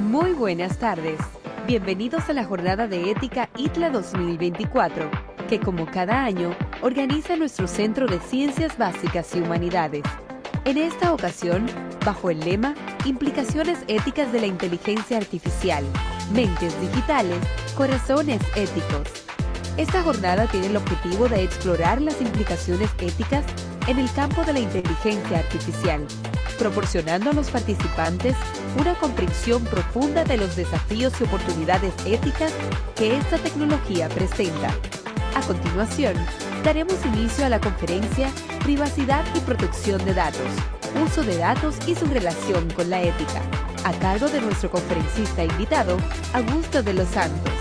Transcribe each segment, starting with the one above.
Muy buenas tardes. Bienvenidos a la jornada de ética ITLA 2024, que como cada año organiza nuestro Centro de Ciencias Básicas y Humanidades. En esta ocasión, bajo el lema Implicaciones éticas de la inteligencia artificial, mentes digitales, corazones éticos. Esta jornada tiene el objetivo de explorar las implicaciones éticas en el campo de la inteligencia artificial, proporcionando a los participantes una comprensión profunda de los desafíos y oportunidades éticas que esta tecnología presenta. A continuación, daremos inicio a la conferencia Privacidad y protección de datos, uso de datos y su relación con la ética, a cargo de nuestro conferencista invitado, Augusto de los Santos.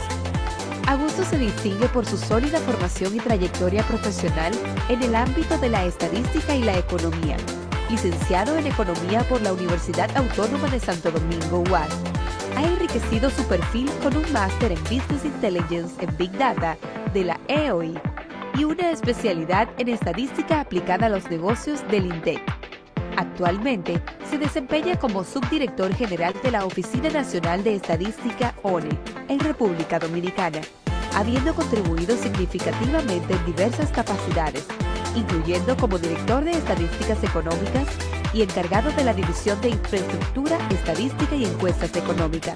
Augusto se distingue por su sólida formación y trayectoria profesional en el ámbito de la estadística y la economía. Licenciado en Economía por la Universidad Autónoma de Santo Domingo, UAS. Ha enriquecido su perfil con un máster en Business Intelligence en Big Data de la EOI y una especialidad en Estadística aplicada a los negocios del INDEC. Actualmente se desempeña como subdirector general de la Oficina Nacional de Estadística ONE en República Dominicana, habiendo contribuido significativamente en diversas capacidades, incluyendo como director de Estadísticas Económicas y encargado de la División de Infraestructura, Estadística y Encuestas Económicas.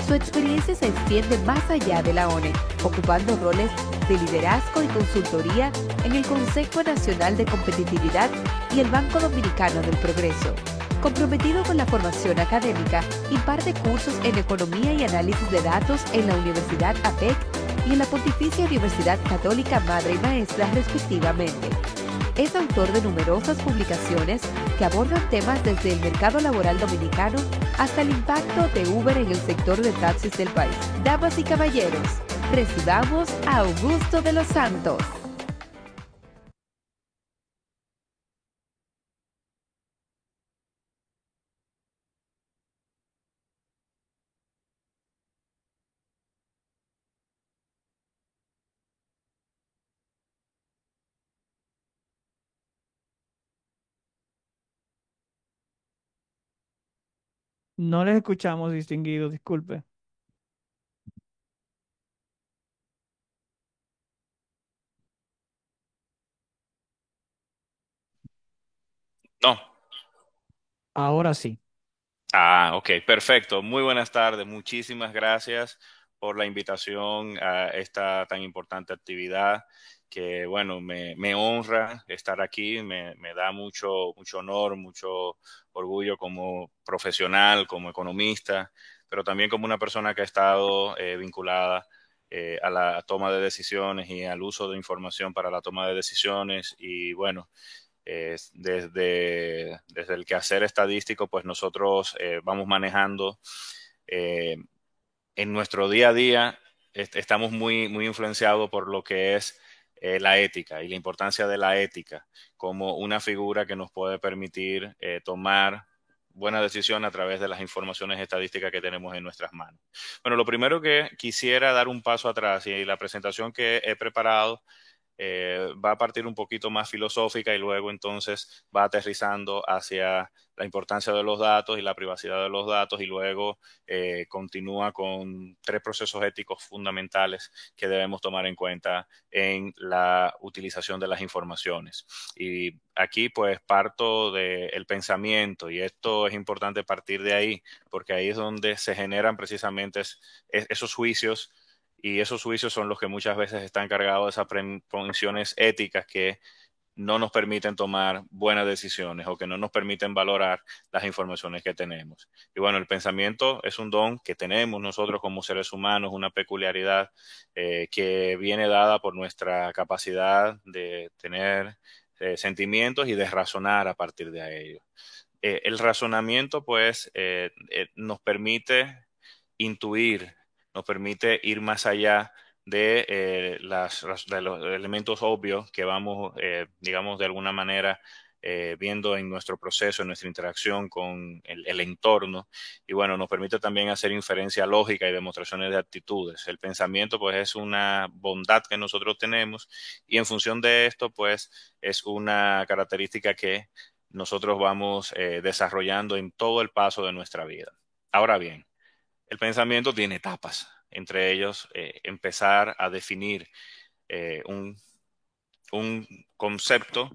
Su experiencia se extiende más allá de la ONE, ocupando roles de liderazgo y consultoría en el Consejo Nacional de Competitividad y el Banco Dominicano del Progreso. Comprometido con la formación académica, imparte cursos en Economía y Análisis de Datos en la Universidad APEC y en la Pontificia Universidad Católica Madre y Maestra, respectivamente. Es autor de numerosas publicaciones que abordan temas desde el mercado laboral dominicano hasta el impacto de Uber en el sector de taxis del país. Damas y caballeros, recibamos a Augusto de los Santos. No les escuchamos, distinguido, disculpe. No. Ahora sí. Ok, perfecto. Muy buenas tardes. Muchísimas gracias por la invitación a esta tan importante actividad que, bueno, me honra estar aquí. Me da mucho honor, mucho orgullo como profesional, como economista, pero también como una persona que ha estado vinculada a la toma de decisiones y al uso de información para la toma de decisiones. Y bueno, desde el quehacer estadístico, pues nosotros vamos manejando eh, en nuestro día a día, estamos muy influenciados por lo que es la ética y la importancia de la ética como una figura que nos puede permitir tomar buena decisión a través de las informaciones estadísticas que tenemos en nuestras manos. Bueno, lo primero que quisiera dar un paso atrás y la presentación que he preparado va a partir un poquito más filosófica y luego entonces va aterrizando hacia la importancia de los datos y la privacidad de los datos y luego continúa con tres procesos éticos fundamentales que debemos tomar en cuenta en la utilización de las informaciones. Y aquí pues parto del pensamiento y esto es importante partir de ahí porque ahí es donde se generan precisamente esos juicios y esos juicios son los que muchas veces están cargados de esas prevenciones éticas que no nos permiten tomar buenas decisiones o que no nos permiten valorar las informaciones que tenemos. Y bueno, el pensamiento es un don que tenemos nosotros como seres humanos, una peculiaridad que viene dada por nuestra capacidad de tener sentimientos y de razonar a partir de ello. El razonamiento, pues, nos permite intuir, nos permite ir más allá de, de los elementos obvios que vamos, digamos, de alguna manera viendo en nuestro proceso, en nuestra interacción con el entorno. Y bueno, nos permite también hacer inferencia lógica y demostraciones de actitudes. El pensamiento, pues, es una bondad que nosotros tenemos y en función de esto, pues, es una característica que nosotros vamos desarrollando en todo el paso de nuestra vida. Ahora bien, el pensamiento tiene etapas, entre ellos empezar a definir eh, un, un concepto,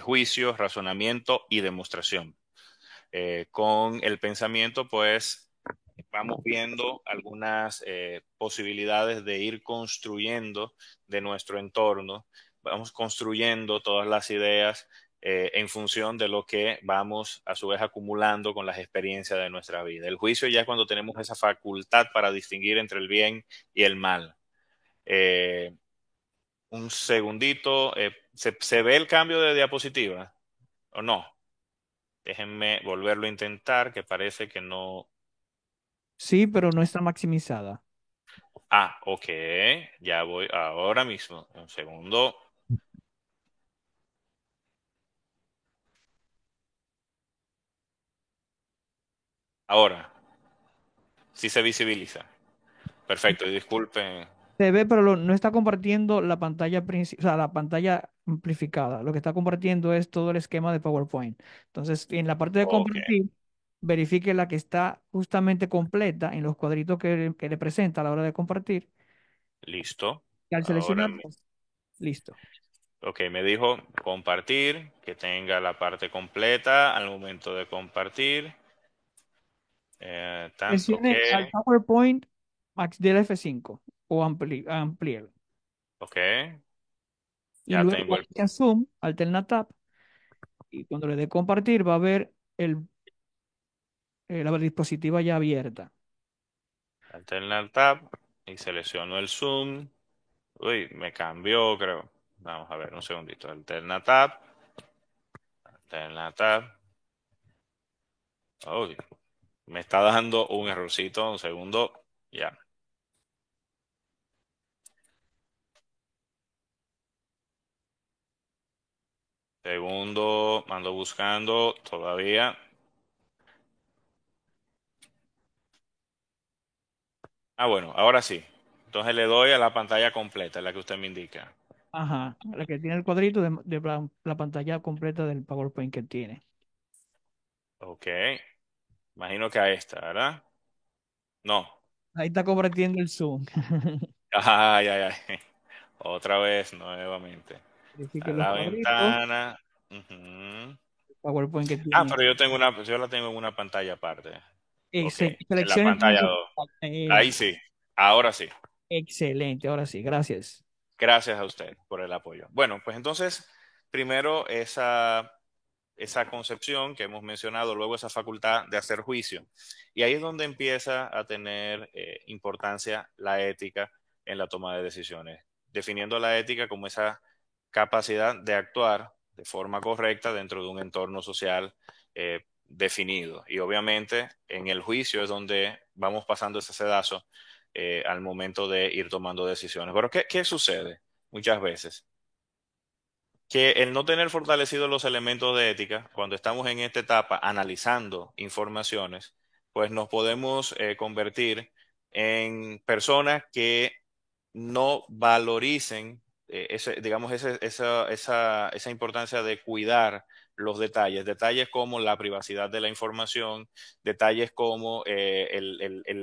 juicio, razonamiento y demostración. Con el pensamiento, pues vamos viendo algunas posibilidades de ir construyendo de nuestro entorno, vamos construyendo todas las ideas en función de lo que vamos a su vez acumulando con las experiencias de nuestra vida. El juicio ya es cuando tenemos esa facultad para distinguir entre el bien y el mal. Eh, un segundito, ¿se ve el cambio de diapositiva o no? Déjenme volverlo a intentar, que parece que no. Sí, pero no está maximizada. Ah, ok, ya voy ahora mismo. Un segundo. Ahora, sí se visibiliza. Perfecto, y disculpen. Se ve, pero no está compartiendo la pantalla principal, o sea, la pantalla amplificada. Lo que está compartiendo es todo el esquema de PowerPoint. Entonces, en la parte de Ok, compartir, verifique la que está justamente completa en los cuadritos que le presenta a la hora de compartir. listo. Y al Ahora, seleccionar, pues, listo. ok, me dijo compartir, que tenga la parte completa al momento de compartir. Ok, Presione al PowerPoint Max del F5 o amplíe. ok, Y ya luego tengo el hacia Zoom, alterna Tab, y cuando le dé compartir va a ver la diapositiva ya abierta. Alternate Tab y selecciono el zoom. Uy, me cambió, creo. Vamos a ver un segundito. Alternate Tab, Alternate Tab. Uy, me está dando un errorcito, un segundo. Ya. Segundo, ando buscando todavía. Ah, bueno, ahora sí. Entonces le doy a la pantalla completa, la que usted me indica. Ajá, la que tiene el cuadrito de la pantalla completa del PowerPoint que tiene. Ok. Imagino que a esta, ¿verdad? No. Ahí está compartiendo el Zoom. Ay, ay, ay. Otra vez, nuevamente. Verifique A los la cuadritos, ventana. Ujú. el PowerPoint que Ah, tiene. pero yo la tengo en una pantalla aparte. Ok. En la Seleccione pantalla entonces 2. la. Ahí sí. Ahora sí. Excelente, ahora sí, gracias. Gracias a usted por el apoyo. Bueno, pues entonces, primero esa concepción que hemos mencionado, luego esa facultad de hacer juicio. Y ahí es donde empieza a tener importancia la ética en la toma de decisiones, definiendo la ética como esa capacidad de actuar de forma correcta dentro de un entorno social definido. Y obviamente en el juicio es donde vamos pasando ese sedazo al momento de ir tomando decisiones. Pero ¿qué sucede muchas veces? Que el no tener fortalecidos los elementos de ética, cuando estamos en esta etapa analizando informaciones, pues nos podemos convertir en personas que no valoricen digamos, esa importancia de cuidar los detalles, detalles como la privacidad de la información, detalles como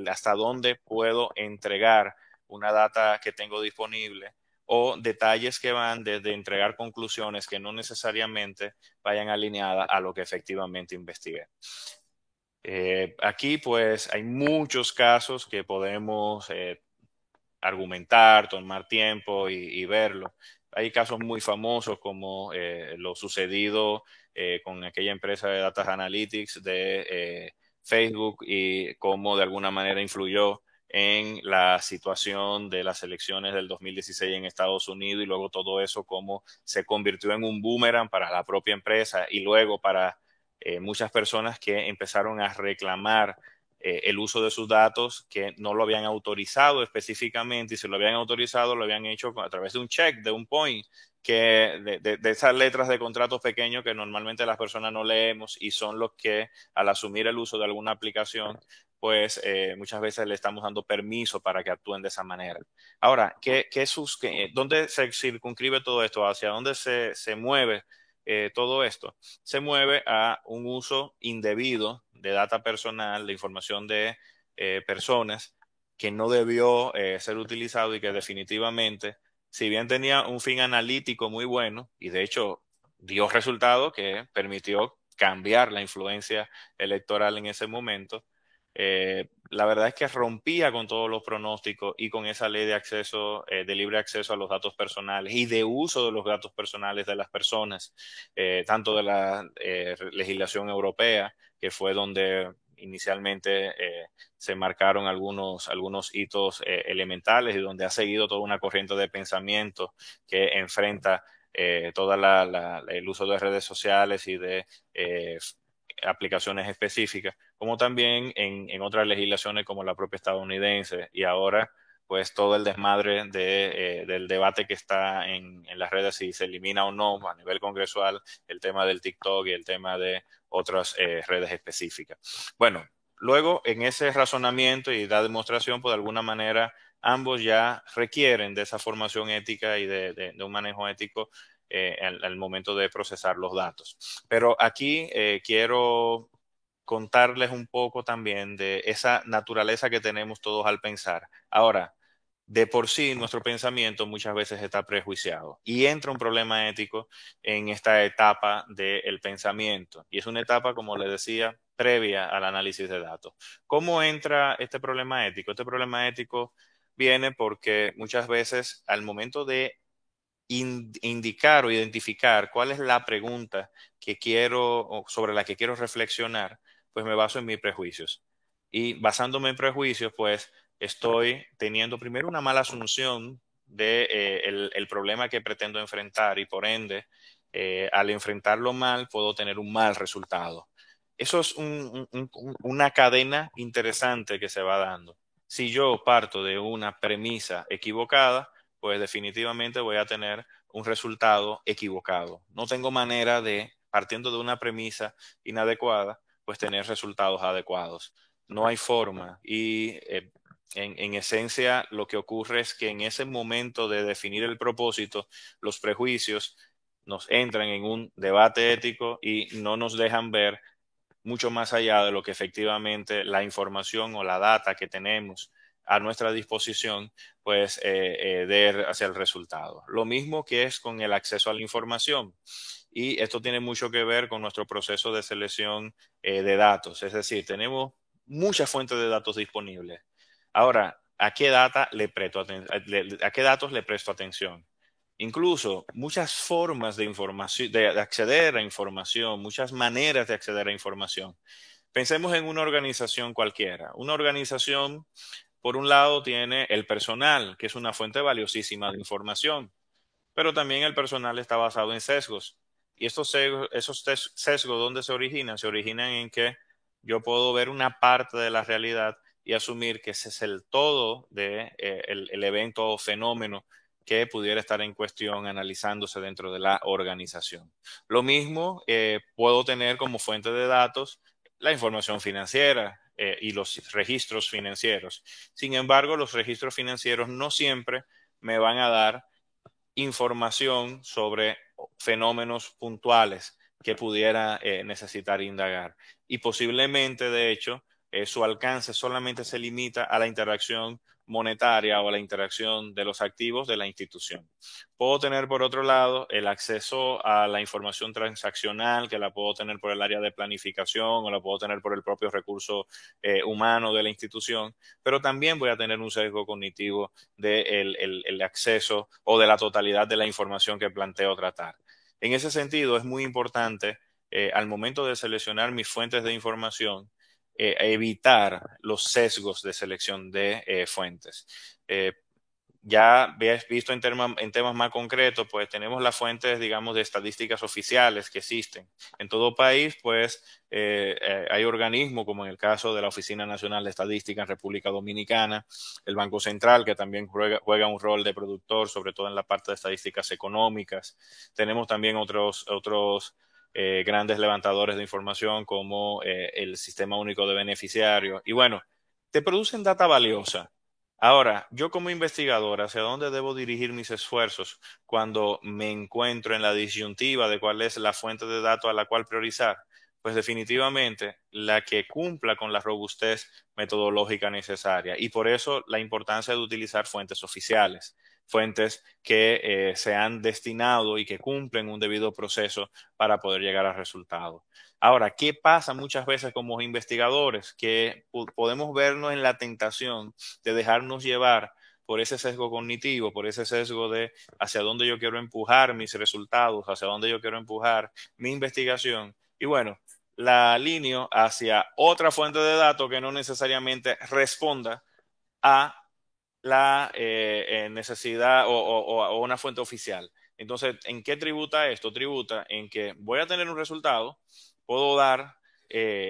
hasta dónde puedo entregar una data que tengo disponible o detalles que van desde entregar conclusiones que no necesariamente vayan alineadas a lo que efectivamente investigué. Aquí pues hay muchos casos que podemos argumentar, tomar tiempo y verlo. Hay casos muy famosos como lo sucedido con aquella empresa de Data Analytics de Facebook y cómo de alguna manera influyó en la situación de las elecciones del 2016 en Estados Unidos y luego todo eso cómo se convirtió en un boomerang para la propia empresa y luego para muchas personas que empezaron a reclamar el uso de sus datos que no lo habían autorizado específicamente y si lo habían autorizado lo habían hecho a través de un check, de un point, que de esas letras de contratos pequeños que normalmente las personas no leemos y son los que al asumir el uso de alguna aplicación pues muchas veces le estamos dando permiso para que actúen de esa manera. Ahora, ¿dónde se circunscribe todo esto? ¿Hacia dónde se mueve todo esto? Se mueve a un uso indebido de data personal, de información de personas que no debió ser utilizado y que definitivamente, si bien tenía un fin analítico muy bueno y de hecho dio resultado que permitió cambiar la influencia electoral en ese momento, la verdad es que rompía con todos los pronósticos y con esa ley de acceso, de libre acceso a los datos personales y de uso de los datos personales de las personas, tanto de la legislación europea, que fue donde inicialmente se marcaron algunos hitos elementales y donde ha seguido toda una corriente de pensamiento que enfrenta toda el uso de redes sociales y de aplicaciones específicas, como también en otras legislaciones como la propia estadounidense y ahora pues todo el desmadre del debate que está en las redes, si se elimina o no a nivel congresual el tema del TikTok y el tema de otras redes específicas. Bueno, luego en ese razonamiento y la demostración, pues de alguna manera ambos ya requieren de esa formación ética y de un manejo ético al momento de procesar los datos. Pero aquí quiero contarles un poco también de esa naturaleza que tenemos todos al pensar. Ahora, de por sí nuestro pensamiento muchas veces está prejuiciado y entra un problema ético en esta etapa del pensamiento y es una etapa, como les decía, previa al análisis de datos. ¿Cómo entra este problema ético? Este problema ético viene porque muchas veces al momento de indicar o identificar cuál es la pregunta que quiero o sobre la que quiero reflexionar, pues me baso en mis prejuicios. Y basándome en prejuicios, pues estoy teniendo primero una mala asunción de el problema que pretendo enfrentar y por ende, al enfrentarlo mal, puedo tener un mal resultado. Eso es una cadena interesante que se va dando. Si yo parto de una premisa equivocada, pues definitivamente voy a tener un resultado equivocado. No tengo manera de, partiendo de una premisa inadecuada, pues tener resultados adecuados. No hay forma. Y en esencia lo que ocurre es que en ese momento de definir el propósito, los prejuicios nos entran en un debate ético y no nos dejan ver mucho más allá de lo que efectivamente la información o la data que tenemos a nuestra disposición, pues der hacia el resultado. Lo mismo que es con el acceso a la información. Y esto tiene mucho que ver con nuestro proceso de selección de datos. Es decir, tenemos muchas fuentes de datos disponibles. Ahora, ¿a qué datos le presto atención? Incluso muchas formas de información, de acceder a información, muchas maneras de acceder a información. Pensemos en una organización cualquiera. Una organización, por un lado, tiene el personal, que es una fuente valiosísima de información, pero también el personal está basado en sesgos. Y esos sesgos, ¿dónde se originan? Se originan en que yo puedo ver una parte de la realidad y asumir que ese es el todo de el evento o fenómeno que pudiera estar en cuestión analizándose dentro de la organización. Lo mismo puedo tener como fuente de datos la información financiera y los registros financieros. Sin embargo, los registros financieros no siempre me van a dar información sobre fenómenos puntuales que pudiera necesitar indagar. Y posiblemente, de hecho, su alcance solamente se limita a la interacción monetaria o a la interacción de los activos de la institución. Puedo tener, por otro lado, el acceso a la información transaccional, que la puedo tener por el área de planificación o la puedo tener por el propio recurso humano de la institución, pero también voy a tener un sesgo cognitivo del el acceso o de la totalidad de la información que planteo tratar. En ese sentido, es muy importante al momento de seleccionar mis fuentes de información, evitar los sesgos de selección de fuentes. Ya habéis visto en temas más concretos, pues tenemos las fuentes, digamos, de estadísticas oficiales que existen. En todo país, pues hay organismos, como en el caso de la Oficina Nacional de Estadística en República Dominicana, el Banco Central, que también juega un rol de productor, sobre todo en la parte de estadísticas económicas. Tenemos también otros grandes levantadores de información, como el Sistema Único de Beneficiarios. Y bueno, te producen data valiosa. Ahora, yo como investigador, ¿hacia dónde debo dirigir mis esfuerzos cuando me encuentro en la disyuntiva de cuál es la fuente de datos a la cual priorizar? pues definitivamente la que cumpla con la robustez metodológica necesaria. Y por eso la importancia de utilizar fuentes oficiales, fuentes que se han destinado y que cumplen un debido proceso para poder llegar a resultados. Ahora, ¿qué pasa muchas veces como investigadores? Que podemos vernos en la tentación de dejarnos llevar por ese sesgo cognitivo, por ese sesgo de hacia dónde yo quiero empujar mis resultados, hacia dónde yo quiero empujar mi investigación. Y bueno, la alineo hacia otra fuente de datos que no necesariamente responda a la necesidad o una fuente oficial. Entonces, ¿en qué tributa esto? Tributa en que voy a tener un resultado, puedo dar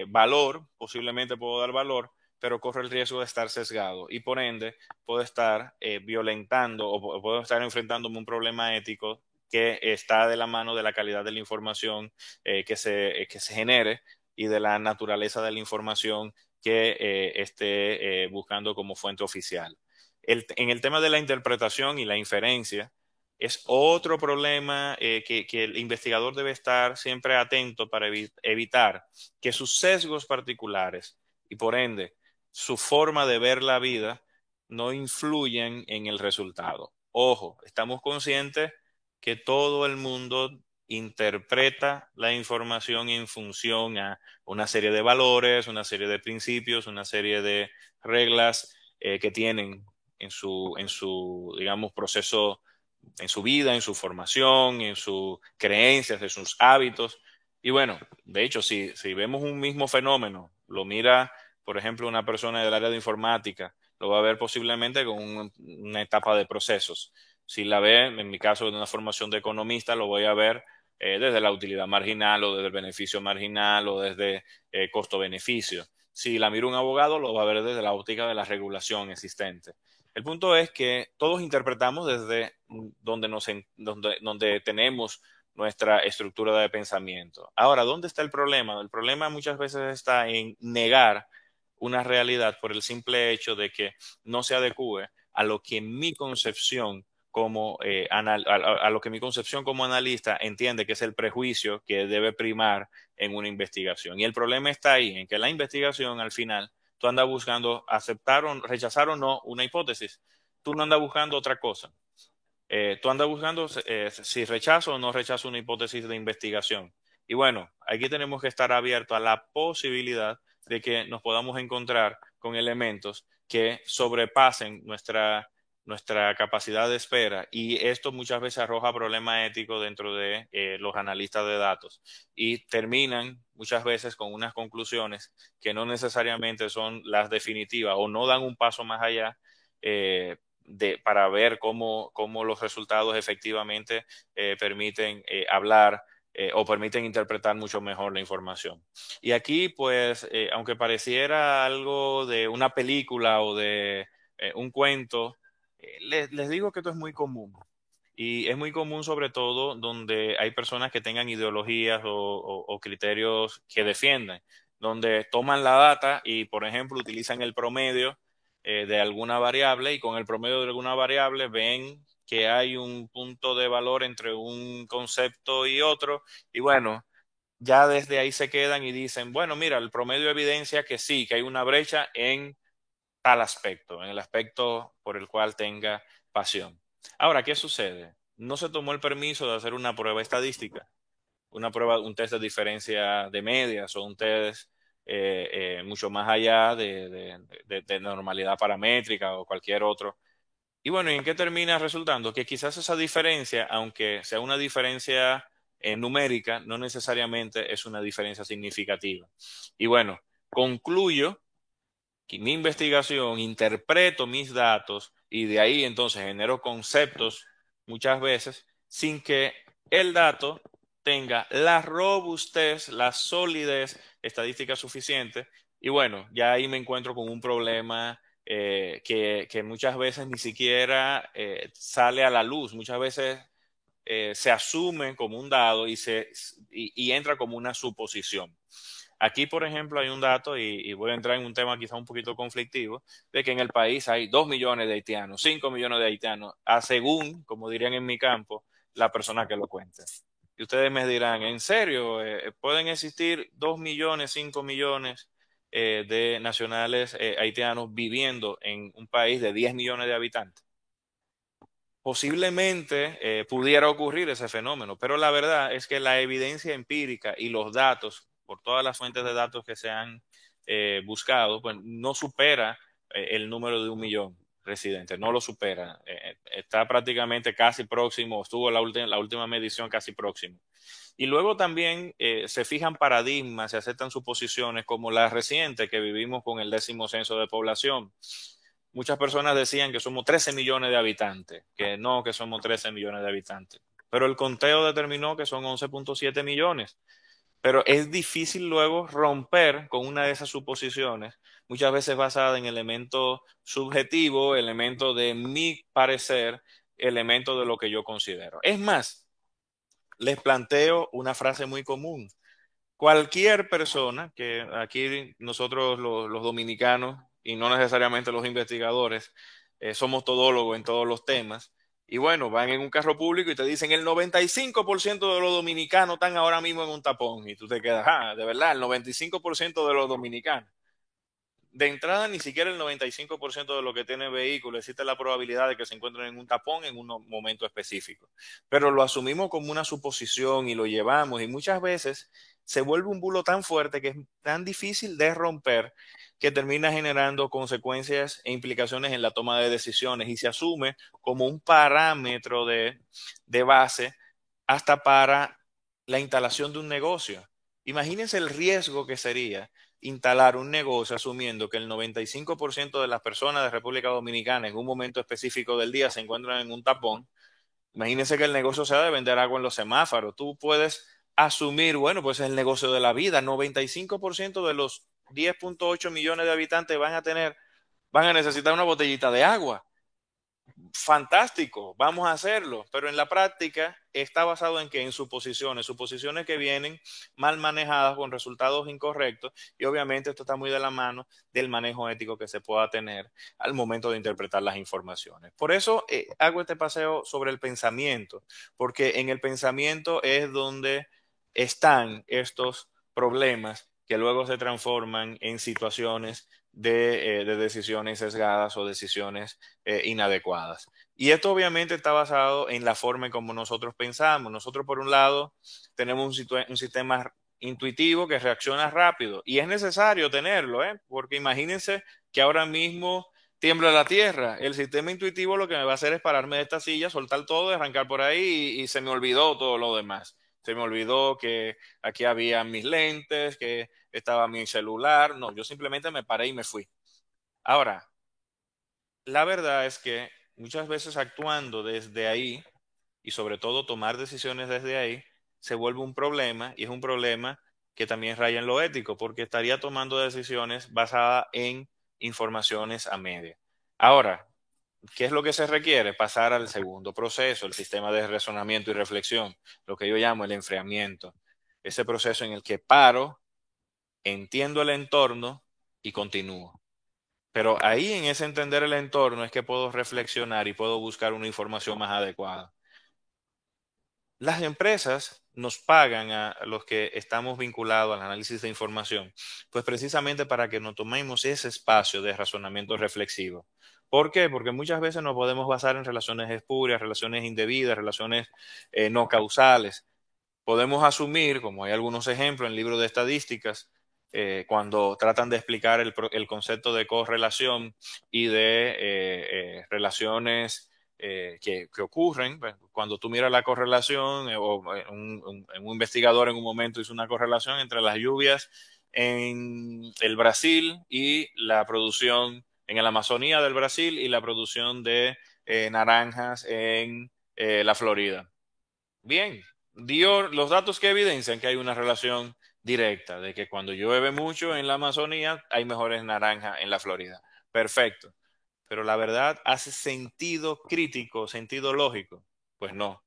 valor, posiblemente puedo dar valor, pero corre el riesgo de estar sesgado y por ende puedo estar violentando o puedo estar enfrentándome a un problema ético que está de la mano de la calidad de la información que se genere y de la naturaleza de la información que esté buscando como fuente oficial. En el tema de la interpretación y la inferencia, es otro problema que el investigador debe estar siempre atento para evitar que sus sesgos particulares y por ende su forma de ver la vida no influyan en el resultado. Ojo, estamos conscientes que todo el mundo interpreta la información en función a una serie de valores, una serie de principios, una serie de reglas que tienen digamos, proceso, en su vida, en su formación, en sus creencias, en sus hábitos. Y bueno, de hecho, si vemos un mismo fenómeno, lo mira, por ejemplo, una persona del área de informática, lo va a ver posiblemente con una etapa de procesos. Si la ve, en mi caso, de una formación de economista, lo voy a ver desde la utilidad marginal o desde el beneficio marginal o desde costo-beneficio. Si la mira un abogado, lo va a ver desde la óptica de la regulación existente. El punto es que todos interpretamos desde donde tenemos nuestra estructura de pensamiento. Ahora, ¿dónde está el problema? El problema muchas veces está en negar una realidad por el simple hecho de que no se adecue a lo que mi concepción a lo que mi concepción como analista entiende que es el prejuicio que debe primar en una investigación. Y el problema está ahí, en que la investigación al final tú andas buscando aceptar o rechazar o no una hipótesis. Tú no andas buscando otra cosa. Tú andas buscando si rechazo o no rechazo una hipótesis de investigación. Y bueno, aquí tenemos que estar abiertos a la posibilidad de que nos podamos encontrar con elementos que sobrepasen nuestra capacidad de espera y esto muchas veces arroja problemas éticos dentro de los analistas de datos y terminan muchas veces con unas conclusiones que no necesariamente son las definitivas o no dan un paso más allá para ver cómo los resultados efectivamente permiten hablar o permiten interpretar mucho mejor la información. Y aquí, pues, aunque pareciera algo de una película o de un cuento, les digo que esto es muy común. Y es muy común sobre todo donde hay personas que tengan ideologías o criterios que defiendan, donde toman la data y, por ejemplo, utilizan el promedio de alguna variable y con el promedio de alguna variable ven que hay un punto de valor entre un concepto y otro y bueno, ya desde ahí se quedan y dicen, bueno, mira, el promedio evidencia que sí, que hay una brecha en tal aspecto, en el aspecto por el cual tenga pasión. Ahora, ¿qué sucede? No se tomó el permiso de hacer una prueba estadística, un test de diferencia de medias o un test mucho más allá de normalidad paramétrica o cualquier otro. Y bueno, ¿y en qué termina resultando? Que quizás esa diferencia, aunque sea una diferencia numérica, no necesariamente es una diferencia significativa. Y bueno, concluyo mi investigación, interpreto mis datos y de ahí entonces genero conceptos muchas veces sin que el dato tenga la robustez, la solidez estadística suficiente. Y bueno, ya ahí me encuentro con un problema que muchas veces ni siquiera sale a la luz. Muchas veces se asume como un dado y entra como una suposición. Aquí, por ejemplo, hay un dato, y voy a entrar en un tema quizá un poquito conflictivo, de que en el país hay 2 millones de haitianos, 5 millones de haitianos, a según, como dirían en mi campo, la persona que lo cuente. Y ustedes me dirán, ¿en serio? ¿Pueden existir 2 millones, 5 millones de nacionales haitianos viviendo en un país de 10 millones de habitantes? Posiblemente pudiera ocurrir ese fenómeno, pero la verdad es que la evidencia empírica y los datos, por todas las fuentes de datos que se han buscado, pues no supera el número de 1 millón residentes, no lo supera. Está prácticamente casi próximo, estuvo la última medición casi próximo. Y luego también se fijan paradigmas, se aceptan suposiciones como la reciente que vivimos con el 10º censo de población. Muchas personas decían que somos 13 millones de habitantes, que no, que somos 13 millones de habitantes. Pero el conteo determinó que son 11.7 millones. Pero es difícil luego romper con una de esas suposiciones, muchas veces basada en elementos subjetivos, elementos de mi parecer, elementos de lo que yo considero. Es más, les planteo una frase muy común. Cualquier persona, que aquí nosotros los dominicanos, y no necesariamente los investigadores, somos todólogos en todos los temas, y bueno, van en un carro público y te dicen el 95% de los dominicanos están ahora mismo en un tapón, y tú te quedas, de verdad, el 95% de los dominicanos. De entrada, ni siquiera el 95% de lo que tiene vehículo existe la probabilidad de que se encuentren en un tapón en un momento específico. Pero lo asumimos como una suposición y lo llevamos, y muchas veces se vuelve un bulo tan fuerte que es tan difícil de romper que termina generando consecuencias e implicaciones en la toma de decisiones y se asume como un parámetro de base hasta para la instalación de un negocio. Imagínense el riesgo que sería instalar un negocio asumiendo que el 95% de las personas de República Dominicana en un momento específico del día se encuentran en un tapón. Imagínense que el negocio sea de vender agua en los semáforos. Tú puedes asumir, bueno, pues es el negocio de la vida. 95% de los 10.8 millones de habitantes van a necesitar una botellita de agua. Fantástico, vamos a hacerlo, pero en la práctica está basado en que en suposiciones que vienen mal manejadas con resultados incorrectos y obviamente esto está muy de la mano del manejo ético que se pueda tener al momento de interpretar las informaciones. Por eso hago este paseo sobre el pensamiento, porque en el pensamiento es donde están estos problemas que luego se transforman en situaciones de decisiones sesgadas o decisiones inadecuadas. Y esto obviamente está basado en la forma en cómo nosotros pensamos. Nosotros, por un lado, tenemos un sistema intuitivo que reacciona rápido y es necesario tenerlo, porque imagínense que ahora mismo tiembla la tierra. El sistema intuitivo lo que me va a hacer es pararme de esta silla, soltar todo, arrancar por ahí y se me olvidó todo lo demás. Se me olvidó que aquí había mis lentes, que estaba mi celular. No, yo simplemente me paré y me fui. Ahora, la verdad es que muchas veces actuando desde ahí y sobre todo tomar decisiones desde ahí se vuelve un problema y es un problema que también raya en lo ético porque estaría tomando decisiones basadas en informaciones a media. Ahora, ¿qué es lo que se requiere? Pasar al segundo proceso, el sistema de razonamiento y reflexión, lo que yo llamo el enfriamiento. Ese proceso en el que paro, entiendo el entorno y continúo. Pero ahí en ese entender el entorno es que puedo reflexionar y puedo buscar una información más adecuada. Las empresas nos pagan a los que estamos vinculados al análisis de información, pues precisamente para que nos tomemos ese espacio de razonamiento reflexivo. ¿Por qué? Porque muchas veces nos podemos basar en relaciones espurias, relaciones indebidas, relaciones no causales. Podemos asumir, como hay algunos ejemplos en libros de estadísticas, cuando tratan de explicar el concepto de correlación y de relaciones que ocurren, pues, cuando tú miras la correlación, un investigador en un momento hizo una correlación entre las lluvias en el Brasil y la producción en la Amazonía del Brasil y la producción de naranjas en la Florida. Bien, dio los datos que evidencian que hay una relación directa, de que cuando llueve mucho en la Amazonía hay mejores naranjas en la Florida. Perfecto. Pero la verdad hace sentido crítico, sentido lógico. Pues no,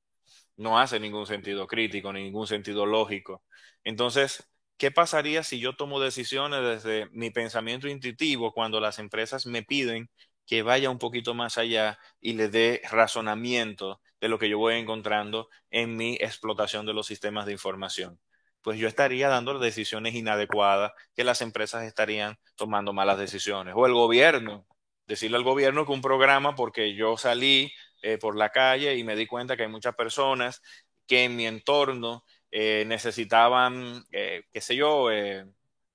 no hace ningún sentido crítico, ni ningún sentido lógico. Entonces, ¿qué pasaría si yo tomo decisiones desde mi pensamiento intuitivo cuando las empresas me piden que vaya un poquito más allá y le dé razonamiento de lo que yo voy encontrando en mi explotación de los sistemas de información. Pues yo estaría dando decisiones inadecuadas, que las empresas estarían tomando malas decisiones. O el gobierno, decirle al gobierno que un programa, porque yo salí por la calle y me di cuenta que hay muchas personas que en mi entorno necesitaban, qué sé yo,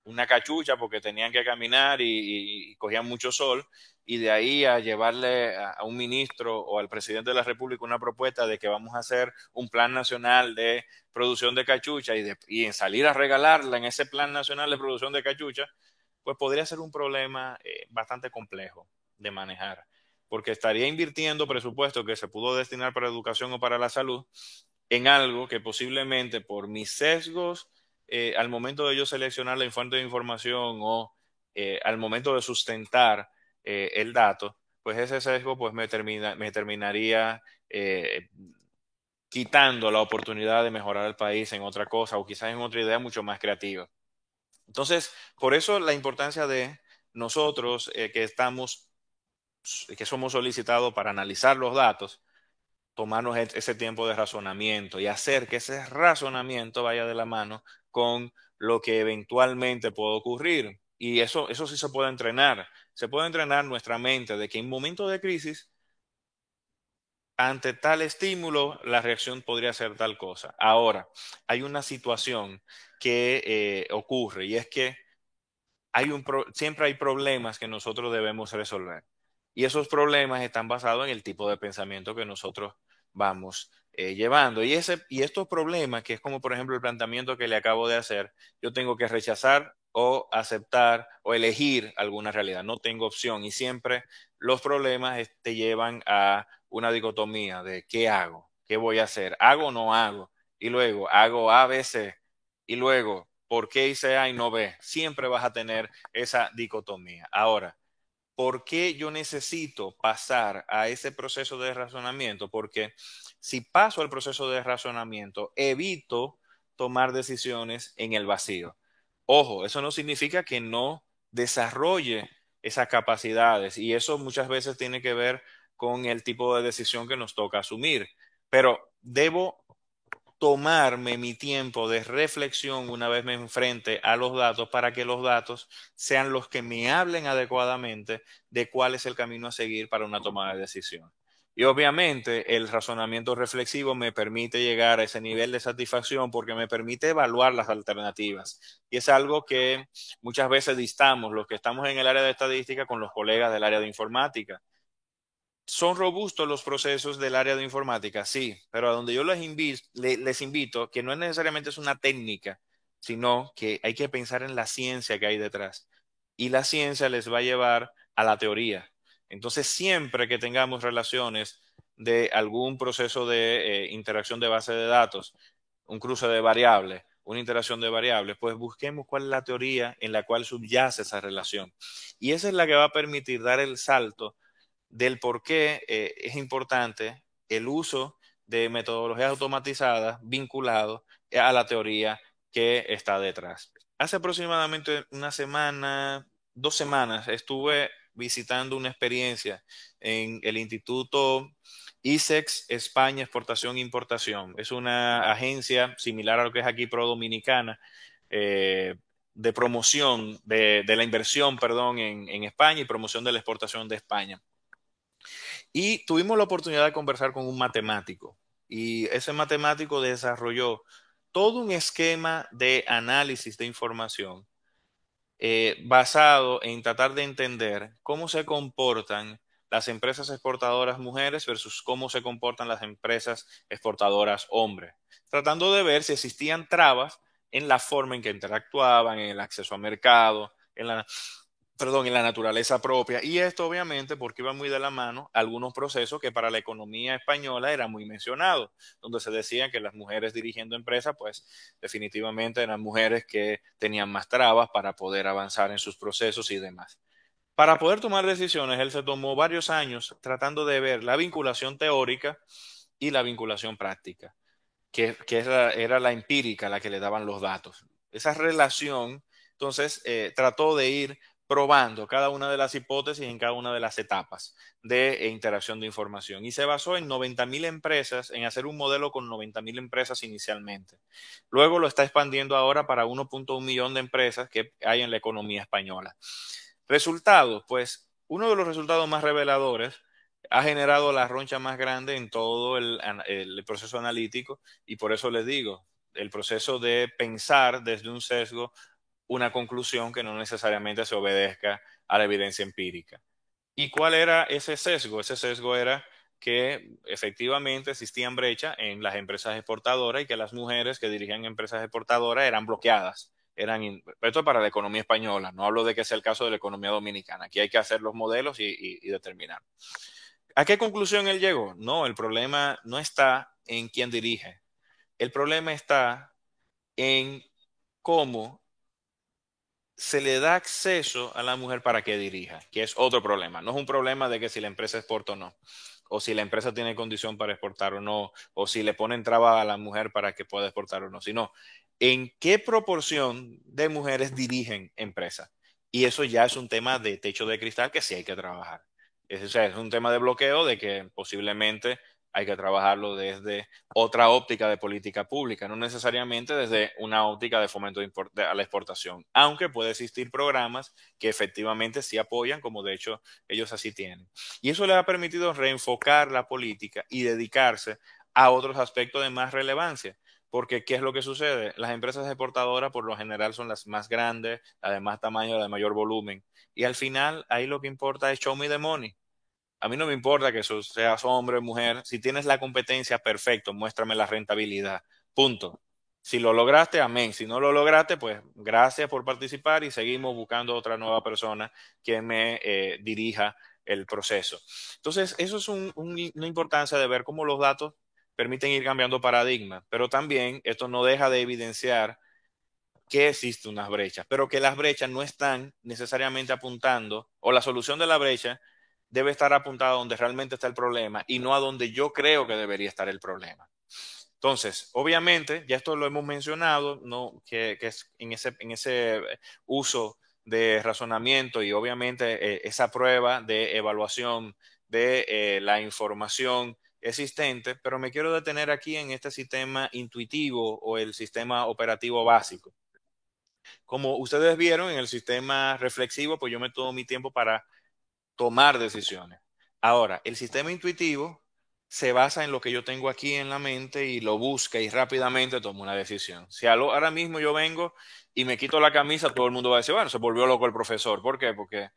una cachucha porque tenían que caminar y cogían mucho sol, y de ahí a llevarle a un ministro o al presidente de la República una propuesta de que vamos a hacer un plan nacional de producción de cachucha y en salir a regalarla en ese plan nacional de producción de cachucha, pues podría ser un problema bastante complejo de manejar, porque estaría invirtiendo presupuesto que se pudo destinar para educación o para la salud en algo que posiblemente por mis sesgos al momento de yo seleccionar la fuente de información o al momento de sustentar el dato, pues ese sesgo pues me terminaría quitando la oportunidad de mejorar el país en otra cosa o quizás en otra idea mucho más creativa. Entonces, por eso la importancia de nosotros que somos solicitados para analizar los datos, tomarnos ese tiempo de razonamiento y hacer que ese razonamiento vaya de la mano con lo que eventualmente puede ocurrir. Y eso sí se puede entrenar. Se puede entrenar nuestra mente de que en momentos de crisis, ante tal estímulo, la reacción podría ser tal cosa. Ahora, hay una situación que ocurre y es que siempre hay problemas que nosotros debemos resolver. Y esos problemas están basados en el tipo de pensamiento que nosotros vamos llevando. Y estos problemas, que es como por ejemplo el planteamiento que le acabo de hacer, yo tengo que rechazar o aceptar o elegir alguna realidad. No tengo opción. Y siempre los problemas te llevan a una dicotomía de qué hago, qué voy a hacer, hago o no hago. Y luego hago A, B, C. Y luego, ¿por qué hice A y no B? Siempre vas a tener esa dicotomía. Ahora, ¿por qué yo necesito pasar a ese proceso de razonamiento? Porque si paso al proceso de razonamiento, evito tomar decisiones en el vacío. Ojo, eso no significa que no desarrolle esas capacidades y eso muchas veces tiene que ver con el tipo de decisión que nos toca asumir. Pero debo tomarme mi tiempo de reflexión una vez me enfrente a los datos para que los datos sean los que me hablen adecuadamente de cuál es el camino a seguir para una toma de decisión. Y obviamente el razonamiento reflexivo me permite llegar a ese nivel de satisfacción porque me permite evaluar las alternativas. Y es algo que muchas veces distamos los que estamos en el área de estadística con los colegas del área de informática. ¿Son robustos los procesos del área de informática? Sí, pero a donde yo les invito, que no es necesariamente es una técnica, sino que hay que pensar en la ciencia que hay detrás. Y la ciencia les va a llevar a la teoría. Entonces, siempre que tengamos relaciones de algún proceso de interacción de base de datos, un cruce de variables, una interacción de variables, pues busquemos cuál es la teoría en la cual subyace esa relación. Y esa es la que va a permitir dar el salto del por qué es importante el uso de metodologías automatizadas vinculado a la teoría que está detrás. Hace aproximadamente una semana, 2 semanas, estuve visitando una experiencia en el Instituto ISEX España Exportación e Importación. Es una agencia similar a lo que es aquí Pro Dominicana, de promoción de la inversión, perdón, en España y promoción de la exportación de España. Y tuvimos la oportunidad de conversar con un matemático y ese matemático desarrolló todo un esquema de análisis de información basado en tratar de entender cómo se comportan las empresas exportadoras mujeres versus cómo se comportan las empresas exportadoras hombres, tratando de ver si existían trabas en la forma en que interactuaban, en el acceso a mercado, en la naturaleza propia. Y esto obviamente porque iba muy de la mano algunos procesos que para la economía española eran muy mencionados, donde se decía que las mujeres dirigiendo empresas, pues definitivamente eran mujeres que tenían más trabas para poder avanzar en sus procesos y demás. Para poder tomar decisiones, él se tomó varios años tratando de ver la vinculación teórica y la vinculación práctica, que era la empírica la que le daban los datos. Esa relación, entonces, trató de ir probando cada una de las hipótesis en cada una de las etapas de interacción de información. Y se basó en 90.000 empresas, en hacer un modelo con 90.000 empresas inicialmente. Luego lo está expandiendo ahora para 1.1 millón de empresas que hay en la economía española. Resultados, pues uno de los resultados más reveladores ha generado la roncha más grande en todo el proceso analítico, y por eso les digo, el proceso de pensar desde un sesgo una conclusión que no necesariamente se obedezca a la evidencia empírica. ¿Y cuál era ese sesgo? Ese sesgo era que efectivamente existían brechas en las empresas exportadoras y que las mujeres que dirigían empresas exportadoras eran bloqueadas. Esto es para la economía española, no hablo de que sea el caso de la economía dominicana. Aquí hay que hacer los modelos y determinar. ¿A qué conclusión él llegó? No, el problema no está en quién dirige. El problema está en cómo se le da acceso a la mujer para que dirija, que es otro problema. No es un problema de que si la empresa exporta o no, o si la empresa tiene condición para exportar o no, o si le ponen traba a la mujer para que pueda exportar o no, sino en qué proporción de mujeres dirigen empresas. Y eso ya es un tema de techo de cristal que sí hay que trabajar. O sea, es un tema de bloqueo de que posiblemente hay que trabajarlo desde otra óptica de política pública, no necesariamente desde una óptica de fomento a la exportación, aunque puede existir programas que efectivamente sí apoyan, como de hecho ellos así tienen. Y eso les ha permitido reenfocar la política y dedicarse a otros aspectos de más relevancia. Porque, ¿qué es lo que sucede? Las empresas exportadoras por lo general son las más grandes, las de más tamaño, las de mayor volumen. Y al final, ahí lo que importa es show me the money. A mí no me importa que seas hombre o mujer. Si tienes la competencia, perfecto, muéstrame la rentabilidad. Punto. Si lo lograste, amén. Si no lo lograste, pues gracias por participar y seguimos buscando otra nueva persona que me dirija el proceso. Entonces, eso es una importancia de ver cómo los datos permiten ir cambiando paradigmas, pero también esto no deja de evidenciar que existe unas brechas, pero que las brechas no están necesariamente apuntando, o la solución de la brecha debe estar apuntada a donde realmente está el problema y no a donde yo creo que debería estar el problema. Entonces, obviamente, ya esto lo hemos mencionado, ¿no? Que es en ese uso de razonamiento y obviamente esa prueba de evaluación de la información existente, pero me quiero detener aquí en este sistema intuitivo o el sistema operativo básico. Como ustedes vieron en el sistema reflexivo, pues yo me tomo mi tiempo para tomar decisiones. Ahora, el sistema intuitivo se basa en lo que yo tengo aquí en la mente y lo busca y rápidamente tomo una decisión. Si ahora mismo yo vengo y me quito la camisa, todo el mundo va a decir, bueno, se volvió loco el profesor. ¿Por qué? Porque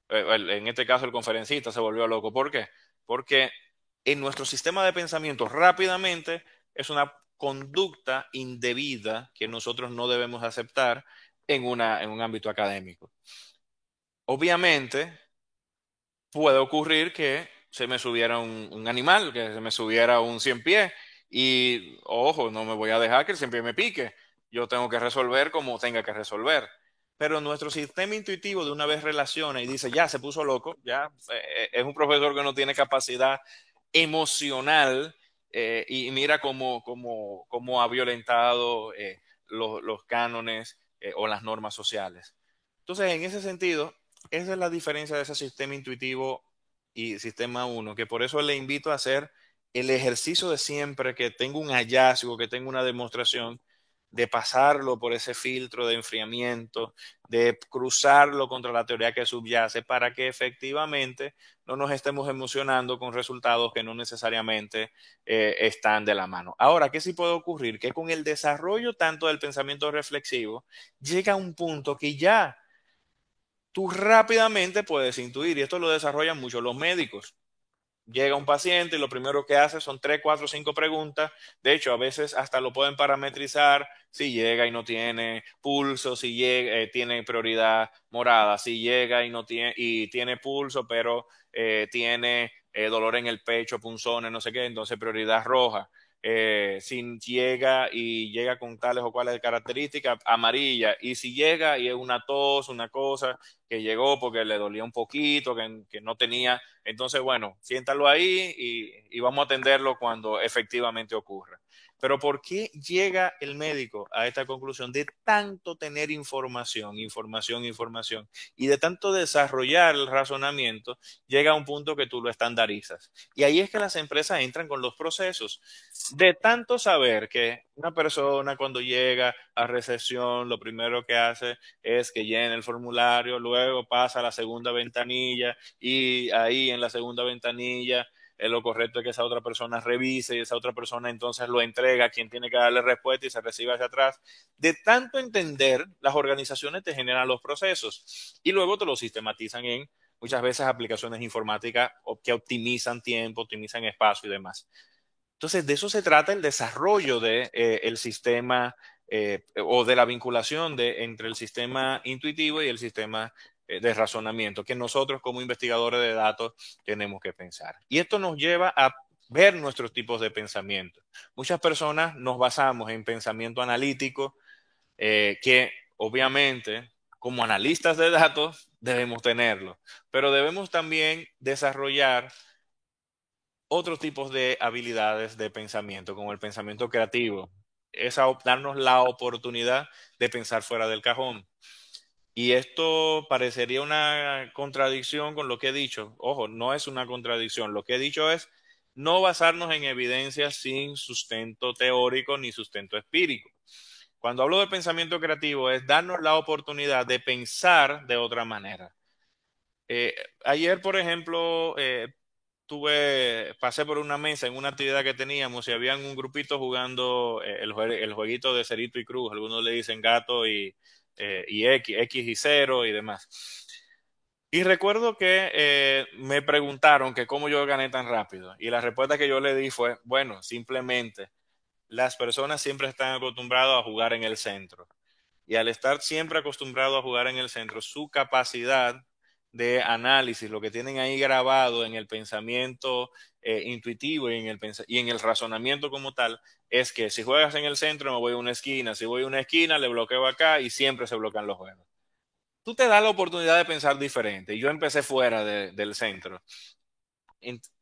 en este caso el conferencista se volvió loco. ¿Por qué? Porque en nuestro sistema de pensamiento rápidamente es una conducta indebida que nosotros no debemos aceptar en un ámbito académico. Obviamente, puede ocurrir que se me subiera un animal, que se me subiera un cien pies y, ojo, no me voy a dejar que el cien pies me pique. Yo tengo que resolver como tenga que resolver. Pero nuestro sistema intuitivo de una vez relaciona y dice, ya se puso loco, ya es un profesor que no tiene capacidad emocional y mira cómo ha violentado los cánones o las normas sociales. Entonces, en ese sentido, esa es la diferencia de ese sistema intuitivo y sistema uno, que por eso le invito a hacer el ejercicio de siempre que tengo un hallazgo, que tengo una demostración, de pasarlo por ese filtro de enfriamiento, de cruzarlo contra la teoría que subyace para que efectivamente no nos estemos emocionando con resultados que no necesariamente están de la mano. Ahora, ¿qué sí puede ocurrir? Que con el desarrollo tanto del pensamiento reflexivo llega a un punto que ya tú rápidamente puedes intuir, y esto lo desarrollan mucho los médicos. Llega un paciente y lo primero que hace son 3, 4, 5 preguntas. De hecho, a veces hasta lo pueden parametrizar si llega y no tiene pulso, si llega, tiene prioridad morada, si llega y tiene pulso, pero tiene dolor en el pecho, punzones, no sé qué, entonces prioridad roja. Si llega y llega con tales o cuales características, amarilla. Y si llega y es una tos, una cosa que llegó porque le dolía un poquito, que no tenía, entonces, bueno, siéntalo ahí y vamos a atenderlo cuando efectivamente ocurra. Pero ¿por qué llega el médico a esta conclusión de tanto tener información, y de tanto desarrollar el razonamiento, llega a un punto que tú lo estandarizas? Y ahí es que las empresas entran con los procesos. De tanto saber que una persona cuando llega a recepción, lo primero que hace es que llena el formulario, luego pasa a la segunda ventanilla y ahí en la segunda ventanilla lo correcto es que esa otra persona revise y esa otra persona entonces lo entrega a quien tiene que darle respuesta y se recibe hacia atrás. De tanto entender, las organizaciones te generan los procesos y luego te los sistematizan en muchas veces aplicaciones informáticas que optimizan tiempo, optimizan espacio y demás. Entonces, de eso se trata el desarrollo de, el sistema o de la vinculación entre el sistema intuitivo y el sistema de razonamiento que nosotros como investigadores de datos tenemos que pensar. Y esto nos lleva a ver nuestros tipos de pensamiento. Muchas personas nos basamos en pensamiento analítico, que obviamente como analistas de datos debemos tenerlo, pero debemos también desarrollar otros tipos de habilidades de pensamiento, como el pensamiento creativo. Es darnos la oportunidad de pensar fuera del cajón. Y esto parecería una contradicción con lo que he dicho. Ojo, no es una contradicción. Lo que he dicho es no basarnos en evidencias sin sustento teórico ni sustento empírico. Cuando hablo de pensamiento creativo es darnos la oportunidad de pensar de otra manera. Eh, Ayer, por ejemplo, pasé por una mesa en una actividad que teníamos y habían un grupito jugando el jueguito de Cerito y Cruz. Algunos le dicen gato y X y cero y demás. Y recuerdo que me preguntaron que cómo yo gané tan rápido. Y la respuesta que yo le di fue, bueno, simplemente las personas siempre están acostumbradas a jugar en el centro. Y al estar siempre acostumbrado a jugar en el centro, su capacidad de análisis, lo que tienen ahí grabado en el pensamiento intuitivo y en el razonamiento como tal, es que si juegas en el centro me voy a una esquina, si voy a una esquina le bloqueo acá y siempre se bloquean los juegos. Tú te das la oportunidad de pensar diferente. Y yo empecé fuera del centro.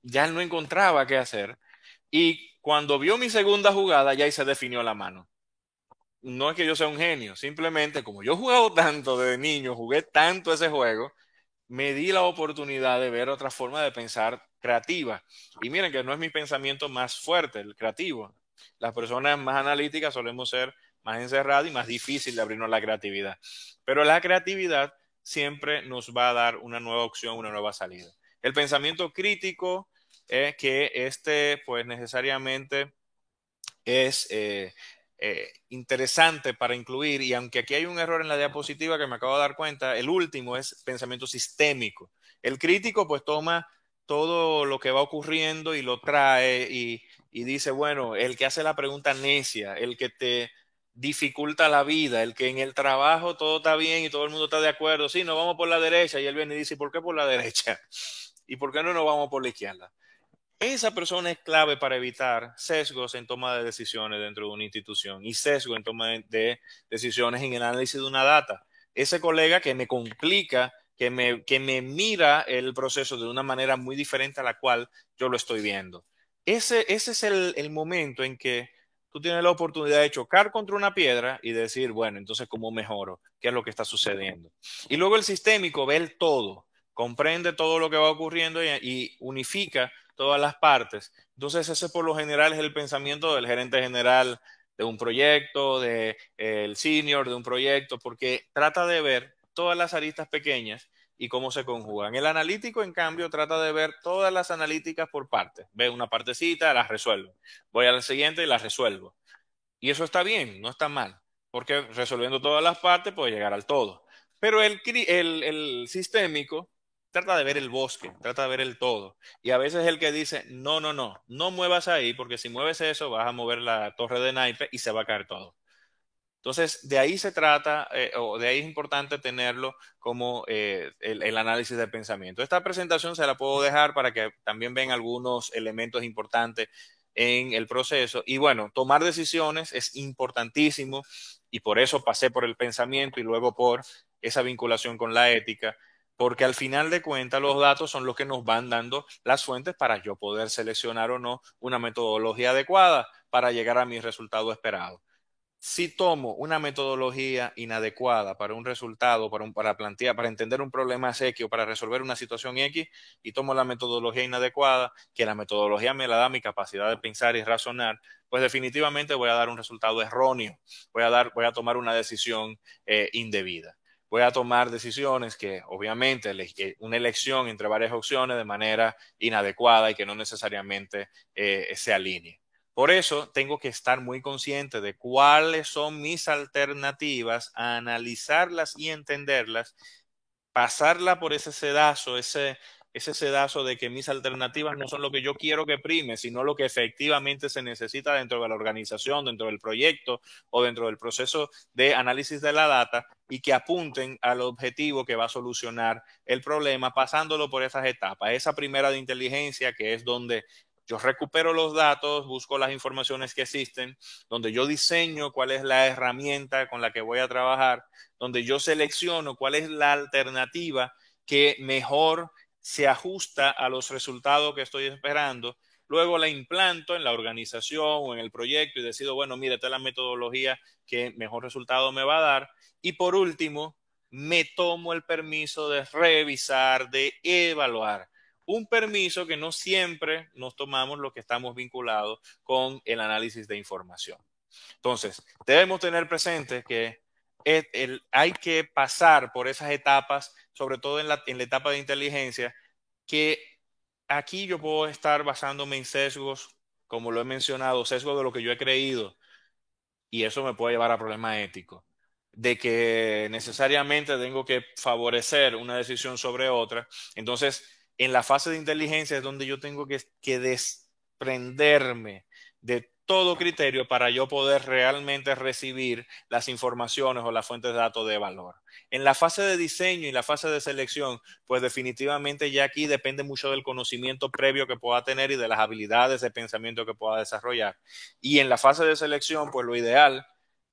Ya él no encontraba qué hacer. Y cuando vio mi segunda jugada, ya ahí se definió la mano. No es que yo sea un genio, simplemente como yo he jugado tanto desde niño, jugué tanto ese juego, me di la oportunidad de ver otra forma de pensar creativa. Y miren que no es mi pensamiento más fuerte, el creativo. Las personas más analíticas solemos ser más encerradas y más difícil de abrirnos la creatividad. Pero la creatividad siempre nos va a dar una nueva opción, una nueva salida. El pensamiento crítico es que pues necesariamente es interesante para incluir, y aunque aquí hay un error en la diapositiva que me acabo de dar cuenta, el último es pensamiento sistémico. El crítico pues toma todo lo que va ocurriendo y lo trae y dice, bueno, el que hace la pregunta necia, el que te dificulta la vida, el que en el trabajo todo está bien y todo el mundo está de acuerdo, sí, nos vamos por la derecha, y él viene y dice, ¿por qué por la derecha? ¿Y por qué no nos vamos por la izquierda? Esa persona es clave para evitar sesgos en toma de decisiones dentro de una institución y sesgo en toma de decisiones en el análisis de una data. Ese colega que me complica, que me mira el proceso de una manera muy diferente a la cual yo lo estoy viendo. Ese es el momento en que tú tienes la oportunidad de chocar contra una piedra y decir, bueno, entonces, ¿cómo mejoro? ¿Qué es lo que está sucediendo? Y luego el sistémico ve el todo, comprende todo lo que va ocurriendo y unifica todas las partes. Entonces, ese por lo general es el pensamiento del gerente general de un proyecto, el senior de un proyecto, porque trata de ver todas las aristas pequeñas y cómo se conjugan. El analítico, en cambio, trata de ver todas las analíticas por partes. Ve una partecita, las resuelvo. Voy a la siguiente y las resuelvo. Y eso está bien, no está mal, porque resolviendo todas las partes puede llegar al todo. Pero el sistémico trata de ver el bosque, trata de ver el todo. Y a veces el que dice, no, no, no, no muevas ahí, porque si mueves eso vas a mover la torre de naipe y se va a caer todo. Entonces, de ahí se trata, o de ahí es importante tenerlo como el análisis del pensamiento. Esta presentación se la puedo dejar para que también vean algunos elementos importantes en el proceso. Y bueno, tomar decisiones es importantísimo y por eso pasé por el pensamiento y luego por esa vinculación con la ética, porque al final de cuentas los datos son los que nos van dando las fuentes para yo poder seleccionar o no una metodología adecuada. para llegar a mi resultado esperado. Si tomo una metodología inadecuada para un resultado, para entender un problema X o para resolver una situación X, y tomo la metodología inadecuada, que la metodología me la da mi capacidad de pensar y razonar, pues definitivamente voy a dar un resultado erróneo, voy a tomar una decisión indebida. Voy a tomar decisiones que obviamente una elección entre varias opciones de manera inadecuada y que no necesariamente se alinee. Por eso tengo que estar muy consciente de cuáles son mis alternativas, analizarlas y entenderlas, pasarla por ese sedazo de que mis alternativas no son lo que yo quiero que prime, sino lo que efectivamente se necesita dentro de la organización, dentro del proyecto o dentro del proceso de análisis de la data, y que apunten al objetivo que va a solucionar el problema, pasándolo por esas etapas. Esa primera de inteligencia, que es donde yo recupero los datos, busco las informaciones que existen, donde yo diseño cuál es la herramienta con la que voy a trabajar, donde yo selecciono cuál es la alternativa que mejor se ajusta a los resultados que estoy esperando. Luego la implanto en la organización o en el proyecto y decido, bueno, mire, esta es la metodología que mejor resultado me va a dar. Y por último, me tomo el permiso de revisar, de evaluar. Un permiso que no siempre nos tomamos los que estamos vinculados con el análisis de información. Entonces, debemos tener presente que hay que pasar por esas etapas, sobre todo en la etapa de inteligencia, que aquí yo puedo estar basándome en sesgos, como lo he mencionado, sesgos de lo que yo he creído, y eso me puede llevar a problemas éticos, de que necesariamente tengo que favorecer una decisión sobre otra. Entonces, en la fase de inteligencia es donde yo tengo que desprenderme de todo criterio para yo poder realmente recibir las informaciones o las fuentes de datos de valor. En la fase de diseño y la fase de selección, pues definitivamente ya aquí depende mucho del conocimiento previo que pueda tener y de las habilidades de pensamiento que pueda desarrollar. Y en la fase de selección, pues lo ideal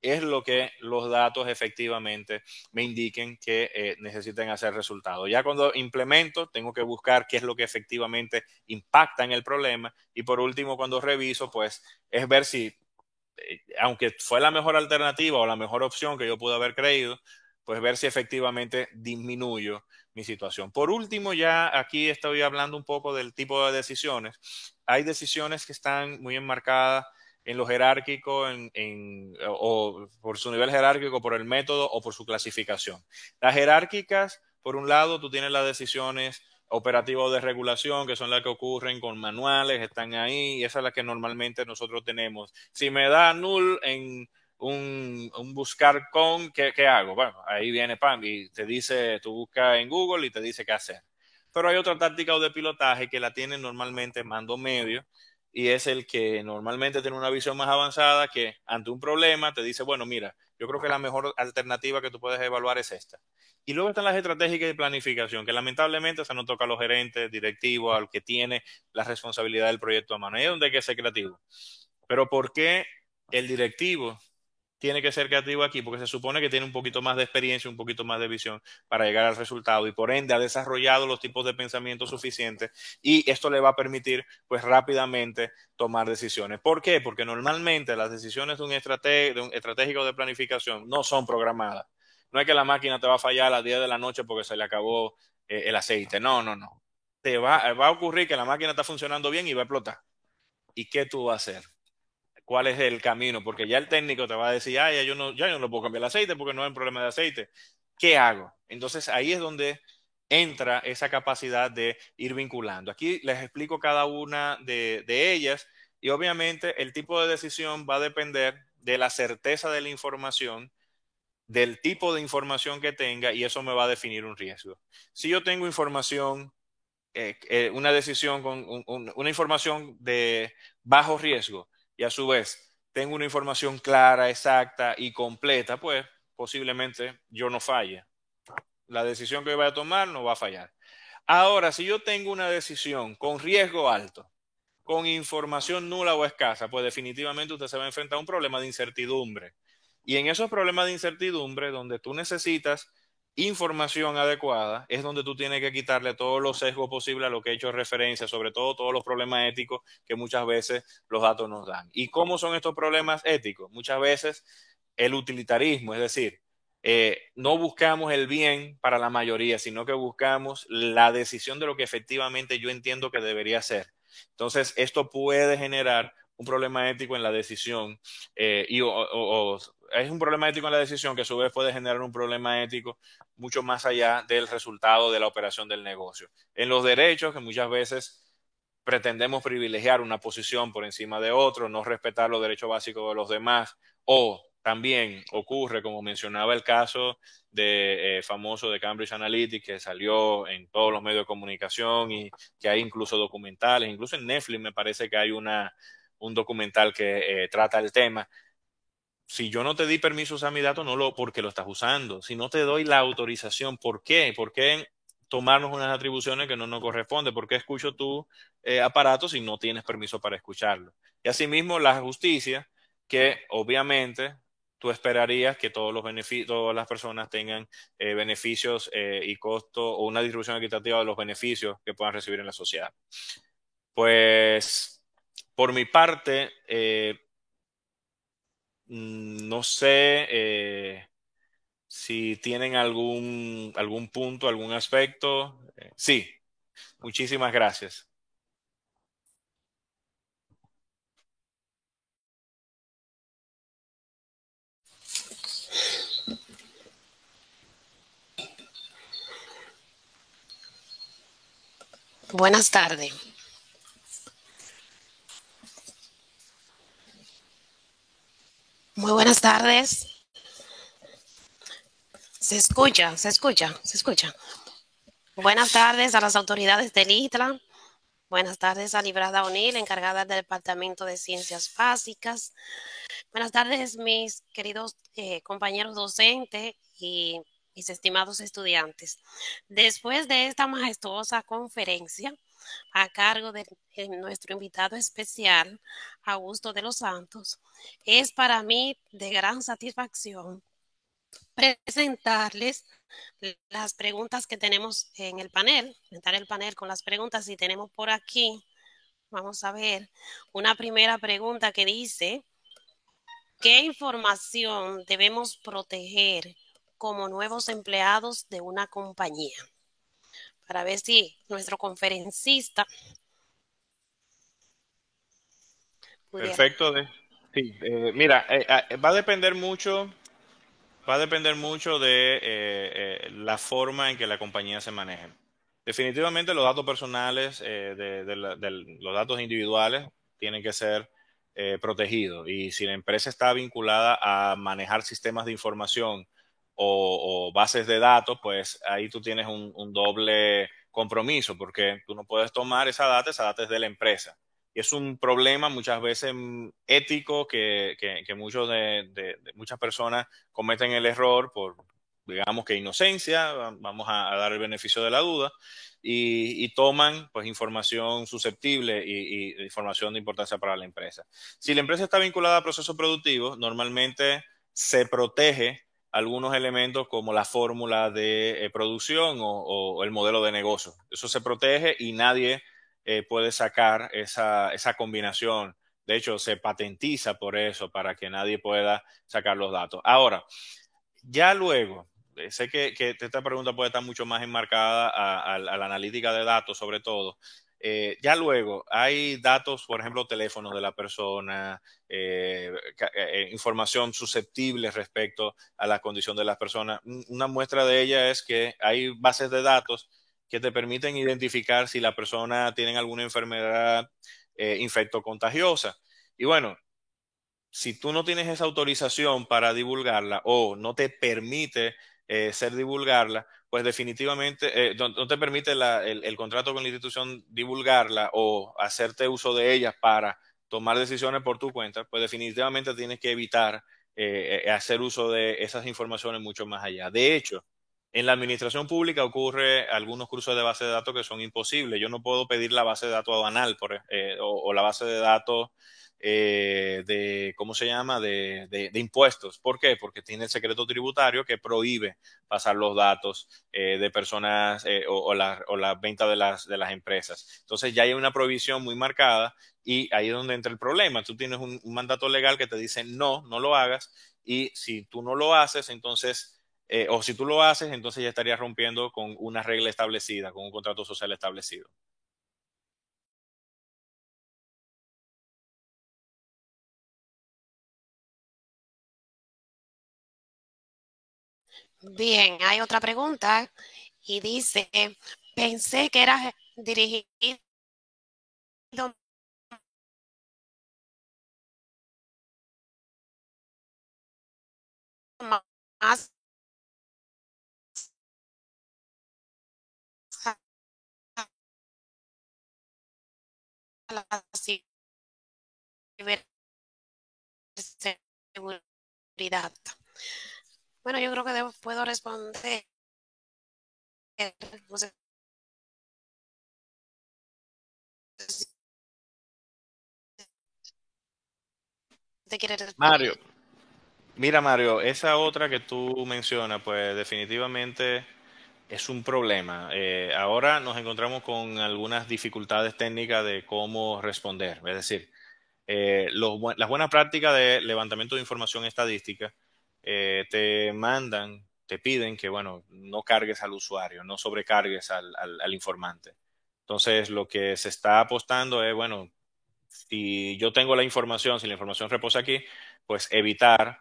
es lo que los datos efectivamente me indiquen que necesiten hacer resultados. Ya cuando implemento, tengo que buscar qué es lo que efectivamente impacta en el problema. Y por último, cuando reviso, pues es ver si, aunque fue la mejor alternativa o la mejor opción que yo pude haber creído, pues ver si efectivamente disminuyo mi situación. Por último, ya aquí estoy hablando un poco del tipo de decisiones. Hay decisiones que están muy enmarcadas en lo jerárquico, o por su nivel jerárquico, por el método o por su clasificación. Las jerárquicas, por un lado, tú tienes las decisiones operativas de regulación, que son las que ocurren con manuales, están ahí, y esas son las que normalmente nosotros tenemos. Si me da null en un buscar con, ¿qué hago? Bueno, ahí viene PAM y te dice, tú buscas en Google y te dice qué hacer. Pero hay otra táctica de pilotaje que la tienen normalmente mando medio, y es el que normalmente tiene una visión más avanzada, que ante un problema te dice, bueno, mira, yo creo que la mejor alternativa que tú puedes evaluar es esta. Y luego están las estratégicas de planificación, que lamentablemente se nos toca a los gerentes, directivos, al que tiene la responsabilidad del proyecto a mano. Ahí es donde hay que ser creativo. Pero ¿por qué el directivo tiene que ser creativo aquí? Porque se supone que tiene un poquito más de experiencia, un poquito más de visión para llegar al resultado, y por ende ha desarrollado los tipos de pensamiento suficientes, y esto le va a permitir pues rápidamente tomar decisiones. ¿Por qué? Porque normalmente las decisiones de un estratégico de planificación no son programadas. No es que la máquina te va a fallar a las 10 de la noche porque se le acabó el aceite. No, no, no. Va a ocurrir que la máquina está funcionando bien y va a explotar. ¿Y qué tú vas a hacer? ¿Cuál es el camino? Porque ya el técnico te va a decir, ah, ya yo no puedo cambiar el aceite porque no hay un problema de aceite. ¿Qué hago? Entonces ahí es donde entra esa capacidad de ir vinculando. Aquí les explico cada una de ellas, y obviamente el tipo de decisión va a depender de la certeza de la información, del tipo de información que tenga, y eso me va a definir un riesgo. Si yo tengo información, una decisión con una información de bajo riesgo, y a su vez tengo una información clara, exacta y completa, pues posiblemente yo no falle. La decisión que voy a tomar no va a fallar. Ahora, si yo tengo una decisión con riesgo alto, con información nula o escasa, pues definitivamente usted se va a enfrentar a un problema de incertidumbre. Y en esos problemas de incertidumbre, donde tú necesitas información adecuada, es donde tú tienes que quitarle todos los sesgos posibles a lo que he hecho referencia, sobre todo todos los problemas éticos que muchas veces los datos nos dan. ¿Y cómo son estos problemas éticos? Muchas veces el utilitarismo, es decir, no buscamos el bien para la mayoría, sino que buscamos la decisión de lo que efectivamente yo entiendo que debería ser. Entonces, esto puede generar un problema ético en la decisión es un problema ético en la decisión que a su vez puede generar un problema ético mucho más allá del resultado de la operación del negocio. En los derechos, que muchas veces pretendemos privilegiar una posición por encima de otro, no respetar los derechos básicos de los demás, o también ocurre, como mencionaba el caso de famoso de Cambridge Analytica, que salió en todos los medios de comunicación y que hay incluso documentales, incluso en Netflix me parece que hay un documental que trata el tema. Si yo no te di permiso a usar mi dato, no lo, porque lo estás usando. Si no te doy la autorización, ¿por qué? ¿Por qué tomarnos unas atribuciones que no nos corresponden? ¿Por qué escucho tu aparato si no tienes permiso para escucharlo? Y asimismo, la justicia, que obviamente tú esperarías que todos los beneficios, todas las personas tengan beneficios y costo o una distribución equitativa de los beneficios que puedan recibir en la sociedad. Pues, por mi parte, no sé si tienen algún punto, algún aspecto. Sí, muchísimas gracias. Buenas tardes. Muy buenas tardes. Se escucha, se escucha, se escucha. Buenas tardes a las autoridades del ITLA. Buenas tardes a Librada O'Neill, encargada del Departamento de Ciencias Básicas. Buenas tardes, mis queridos compañeros docentes y mis estimados estudiantes. Después de esta majestuosa conferencia a cargo de nuestro invitado especial, Augusto de los Santos, es para mí de gran satisfacción presentarles las preguntas que tenemos en el panel, presentar el panel con las preguntas y tenemos por aquí, vamos a ver, una primera pregunta que dice, ¿qué información debemos proteger como nuevos empleados de una compañía? Para ver si nuestro conferencista pudiera. Perfecto. Sí, mira, va a depender mucho de la forma en que la compañía se maneje. Definitivamente los datos personales, los datos individuales tienen que ser protegidos. Y si la empresa está vinculada a manejar sistemas de información o bases de datos, pues ahí tú tienes un doble compromiso, porque tú no puedes tomar esa data es de la empresa. Y es un problema muchas veces ético que muchas personas cometen el error por, digamos que inocencia, vamos a dar el beneficio de la duda, y toman pues información susceptible y información de importancia para la empresa. Si la empresa está vinculada a procesos productivos, normalmente se protege algunos elementos como la fórmula de producción o el modelo de negocio. Eso se protege y nadie puede sacar esa combinación. De hecho, se patentiza por eso, para que nadie pueda sacar los datos. Ahora, ya luego, sé que esta pregunta puede estar mucho más enmarcada a la analítica de datos, sobre todo. Ya luego, hay datos, por ejemplo, teléfonos de la persona, información susceptible respecto a la condición de las personas. Una muestra de ella es que hay bases de datos que te permiten identificar si la persona tiene alguna enfermedad infectocontagiosa. Y bueno, si tú no tienes esa autorización para divulgarla o no te permite ser divulgarla, pues definitivamente no te permite el contrato con la institución divulgarla o hacerte uso de ella para tomar decisiones por tu cuenta, pues definitivamente tienes que evitar hacer uso de esas informaciones mucho más allá. De hecho, en la administración pública ocurre algunos cruces de base de datos que son imposibles. Yo no puedo pedir la base de datos aduanal o la base de datos ¿cómo se llama? De impuestos. ¿Por qué? Porque tiene el secreto tributario que prohíbe pasar los datos de personas o la venta de las empresas. Entonces ya hay una prohibición muy marcada y ahí es donde entra el problema. Tú tienes un mandato legal que te dice no, no lo hagas, y si tú no lo haces, entonces, o si tú lo haces, entonces ya estarías rompiendo con una regla establecida, con un contrato social establecido. Bien, hay otra pregunta y dice, pensé que era dirigido más a la ciberseguridad. Bueno, yo creo que puedo responder. No sé si te quiere responder. Mario, mira Mario, esa otra que tú mencionas, pues definitivamente es un problema. Ahora nos encontramos con algunas dificultades técnicas de cómo responder. Es decir, las buenas prácticas de levantamiento de información estadística te mandan, te piden que, bueno, no cargues al usuario, no sobrecargues al informante. Entonces, lo que se está apostando es, bueno, si yo tengo la información, si la información reposa aquí, pues evitar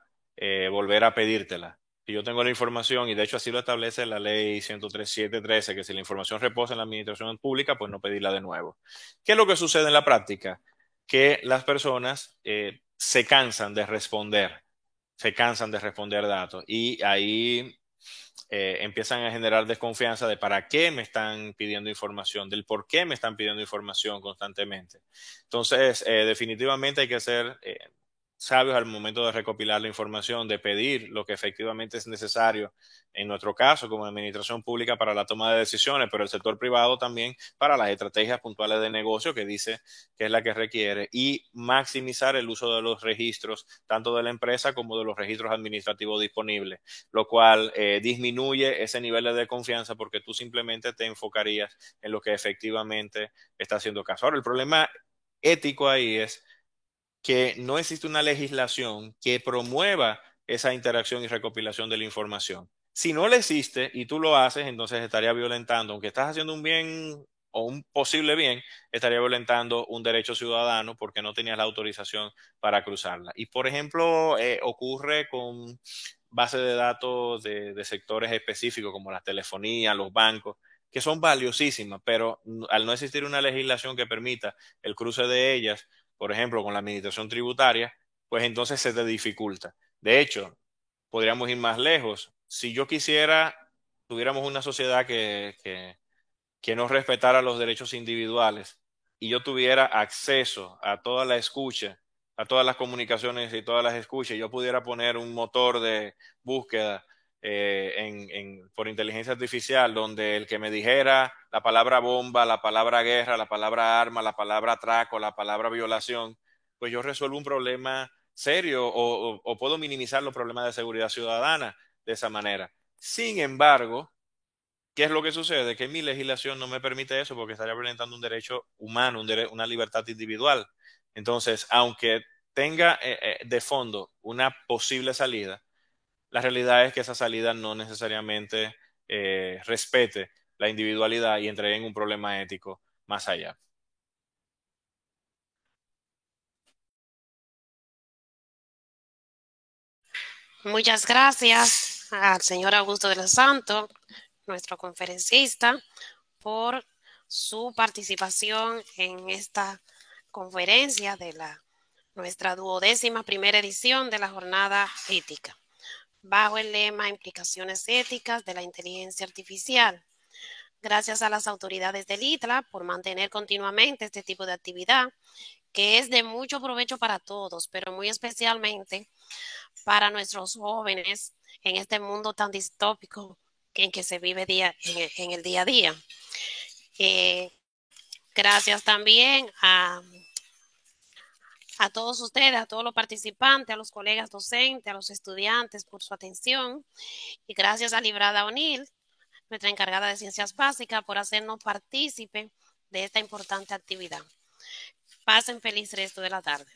volver a pedírtela. Si yo tengo la información, y de hecho así lo establece la ley 103.713, que si la información reposa en la administración pública, pues no pedirla de nuevo. ¿Qué es lo que sucede en la práctica? Que las personas se cansan de responder datos, y ahí empiezan a generar desconfianza de para qué me están pidiendo información, del por qué me están pidiendo información constantemente. Entonces, definitivamente hay que ser sabios al momento de recopilar la información, de pedir lo que efectivamente es necesario, en nuestro caso como administración pública para la toma de decisiones, pero el sector privado también para las estrategias puntuales de negocio que dice que es la que requiere, y maximizar el uso de los registros, tanto de la empresa como de los registros administrativos disponibles, lo cual disminuye ese nivel de confianza porque tú simplemente te enfocarías en lo que efectivamente está haciendo caso. Ahora, el problema ético ahí es que no existe una legislación que promueva esa interacción y recopilación de la información. Si no la existe y tú lo haces, entonces estaría violentando, aunque estás haciendo un bien o un posible bien, estaría violentando un derecho ciudadano porque no tenías la autorización para cruzarla. Y por ejemplo, ocurre con bases de datos de sectores específicos como la telefonía, los bancos, que son valiosísimas, pero al no existir una legislación que permita el cruce de ellas, por ejemplo, con la administración tributaria, pues entonces se te dificulta. De hecho, podríamos ir más lejos. Si yo quisiera, tuviéramos una sociedad que no respetara los derechos individuales y yo tuviera acceso a toda la escucha, a todas las comunicaciones y todas las escuchas, yo pudiera poner un motor de búsqueda por inteligencia artificial donde el que me dijera la palabra bomba, la palabra guerra, la palabra arma, la palabra atraco, la palabra violación, pues yo resuelvo un problema serio o puedo minimizar los problemas de seguridad ciudadana de esa manera. Sin embargo, ¿qué es lo que sucede? Que mi legislación no me permite eso porque estaría violentando un derecho humano, una libertad individual. Entonces, aunque tenga de fondo una posible salida, la realidad es que esa salida no necesariamente respete la individualidad y entregue en un problema ético más allá. Muchas gracias al señor Augusto de los Santos, nuestro conferencista, por su participación en esta conferencia de nuestra 21ª edición de la Jornada Ética, bajo el lema Implicaciones éticas de la inteligencia artificial. Gracias a las autoridades del ITLA por mantener continuamente este tipo de actividad, que es de mucho provecho para todos, pero muy especialmente para nuestros jóvenes en este mundo tan distópico en que se vive en el día a día. Gracias también a todos ustedes, a todos los participantes, a los colegas docentes, a los estudiantes por su atención y gracias a Librada O'Neill, nuestra encargada de Ciencias Básicas, por hacernos partícipe de esta importante actividad. Pasen feliz resto de la tarde.